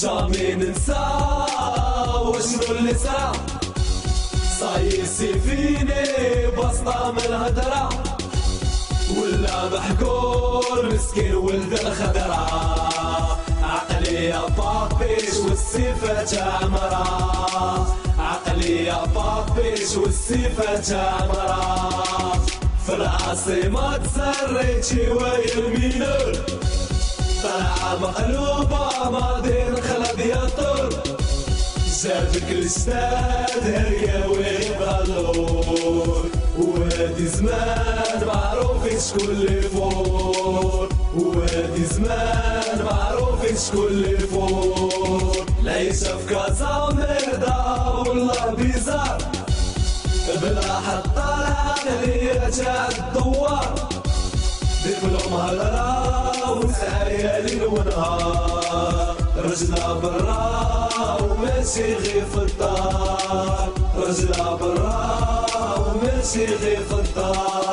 جامي ننسى وشنو اللي صرا، صاير سيفيني بسطة من الهدرة، ولا محقول مسكين ولد الخضرا، عقلي يا بابيش والسيفة عمرا، عقلي يا بابيش والسيفة عمرا، في العاصمة تسريت شوية المينور، طلعة مقلوبة ماضي خلد يا طول، شافك الجداد هريا ويبغالور، وهادي زمان معروفين شكون اللي فور، وهادي زمان معروفين شكون اللي فور، العيشة في كازا مرضى والله بيزار، بلا حتى العقلية جا الدوار، دبلوم هضرة وسعيا ليل ونهار، رجلة برا وماشي غير في الدار، رجلة برا وماشي غير في الدار.